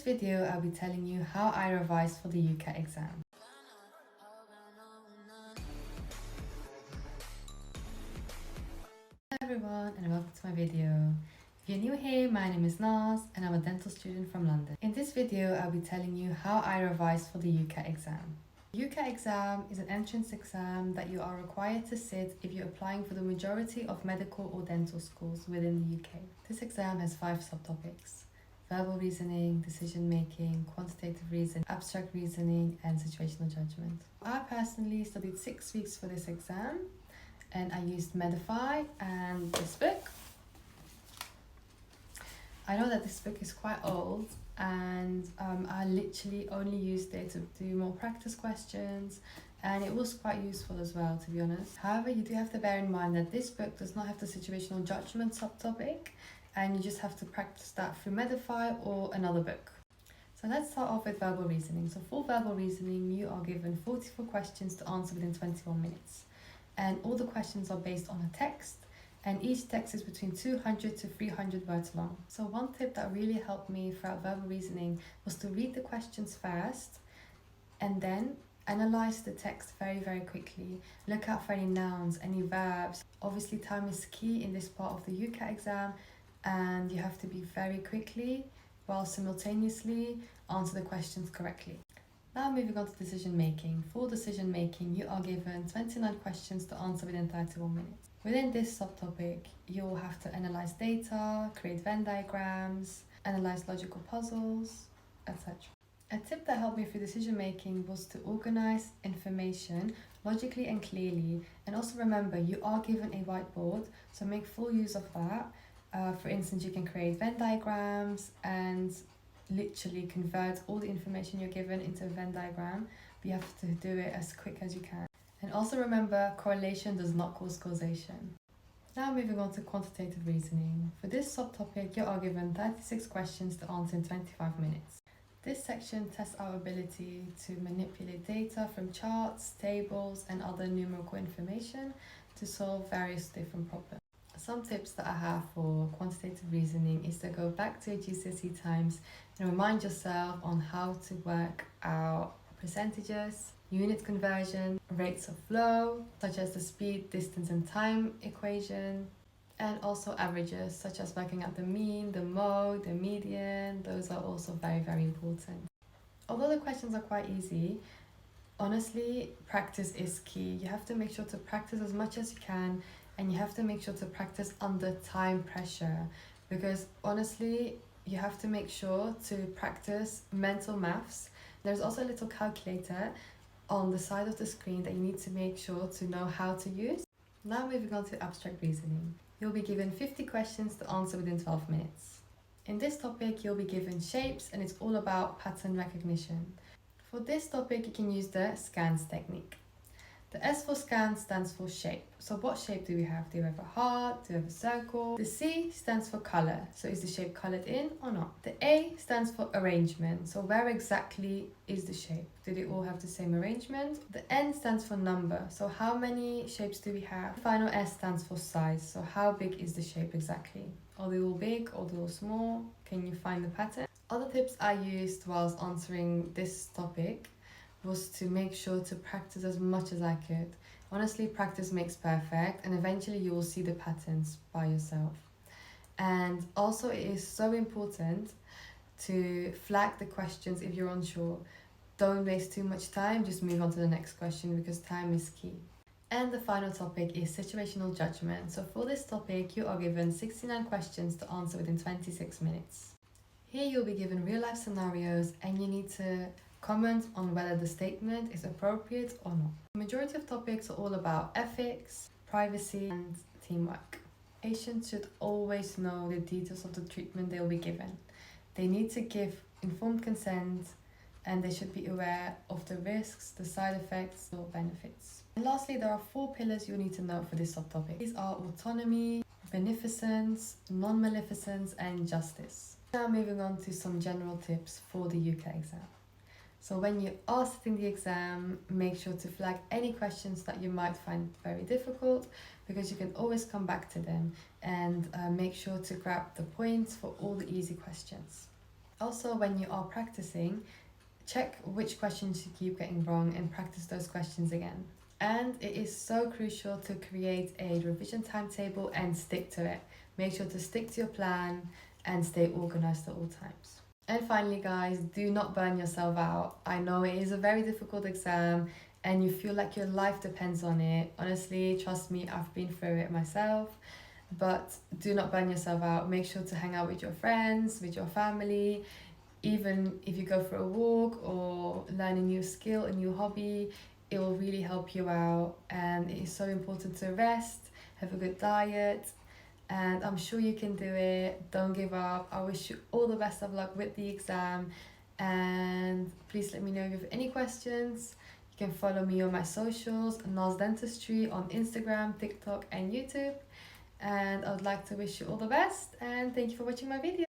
In this video, I'll be telling you how I revised for the Ucat exam. Hello everyone and welcome to my video. If you're new here, my name is Naz and I'm a dental student from London. In this video, I'll be telling you how I revised for the Ucat exam. The Ucat exam is an entrance exam that you are required to sit if you're applying for the majority of medical or dental schools within the UK. This exam has 5 subtopics: verbal reasoning, decision making, quantitative reasoning, abstract reasoning, and situational judgment. I personally studied 6 weeks for this exam and I used Medify and this book. I know that this book is quite old and I literally only used it to do more practice questions, and it was quite useful as well, to be honest. However, you do have to bear in mind that this book does not have the situational judgment subtopic, and you just have to practice that through Medify or another book. So let's start off with verbal reasoning. So for verbal reasoning, you are given 44 questions to answer within 21 minutes. And all the questions are based on a text, and each text is between 200 to 300 words long. So one tip that really helped me throughout verbal reasoning was to read the questions first and then analyze the text very quickly. Look out for any nouns, any verbs. Obviously time is key in this part of the Ucat exam, and you have to be very quickly while simultaneously answer the questions correctly. Now moving on to decision making. For decision making, you are given 29 questions to answer within 31 minutes. Within this subtopic, you'll have to analyze data, create Venn diagrams, analyze logical puzzles, etc. A tip that helped me through decision making was to organize information logically and clearly, and also remember you are given a whiteboard, so make full use of that. For instance, you can create Venn diagrams and literally convert all the information you're given into a Venn diagram, but you have to do it as quick as you can. And also remember, correlation does not cause causation. Now moving on to quantitative reasoning. For this subtopic, you are given 36 questions to answer in 25 minutes. This section tests our ability to manipulate data from charts, tables, and other numerical information to solve various different problems. Some tips that I have for quantitative reasoning is to go back to your GCSE times and remind yourself on how to work out percentages, unit conversion, rates of flow, such as the speed, distance, and time equation, and also averages, such as working out the mean, the mode, the median. Those are also very important. Although the questions are quite easy, honestly, practice is key. You have to make sure to practice as much as you can, and you have to make sure to practice under time pressure, because honestly, you have to make sure to practice mental maths. There's also a little calculator on the side of the screen that you need to make sure to know how to use. Now moving on to abstract reasoning. You'll be given 50 questions to answer within 12 minutes. In this topic, you'll be given shapes, and it's all about pattern recognition. For this topic, you can use the SCANS technique. The S for scan stands for shape. So what shape do we have? Do we have a heart? Do we have a circle? The C stands for color. So is the shape colored in or not? The A stands for arrangement. So where exactly is the shape? Do they all have the same arrangement? The N stands for number. So how many shapes do we have? The final S stands for size. So how big is the shape exactly? Are they all big or are they all small? Can you find the pattern? Other tips I used whilst answering this topic was to make sure to practice as much as I could. Honestly, practice makes perfect, and eventually you will see the patterns by yourself. And also, it is so important to flag the questions if you're unsure. Don't waste too much time, just move on to the next question, because time is key. And the final topic is situational judgment. So for this topic, you are given 69 questions to answer within 26 minutes. Here you'll be given real life scenarios, and you need to comment on whether the statement is appropriate or not. The majority of topics are all about ethics, privacy, and teamwork. Patients should always know the details of the treatment they will be given. They need to give informed consent, and they should be aware of the risks, the side effects, or benefits. And lastly, there are 4 pillars you need to know for this subtopic. These are autonomy, beneficence, non-maleficence, and justice. Now moving on to some general tips for the Ucat exam. So when you are sitting the exam, make sure to flag any questions that you might find very difficult, because you can always come back to them, and make sure to grab the points for all the easy questions. Also, when you are practicing, check which questions you keep getting wrong and practice those questions again. And it is so crucial to create a revision timetable and stick to it. Make sure to stick to your plan and stay organized at all times. And finally, guys, do not burn yourself out. I know it is a very difficult exam and you feel like your life depends on it. Honestly, trust me, I've been through it myself. But do not burn yourself out. Make sure to hang out with your friends, with your family. Even if you go for a walk or learn a new skill, a new hobby, it will really help you out. And it is so important to rest, have a good diet, and I'm sure you can do it. Don't give up. I wish you all the best of luck with the exam, and please let me know if you have any questions. You can follow me on my socials, Nazdentistry on Instagram, TikTok and YouTube. And I would like to wish you all the best, and thank you for watching my video.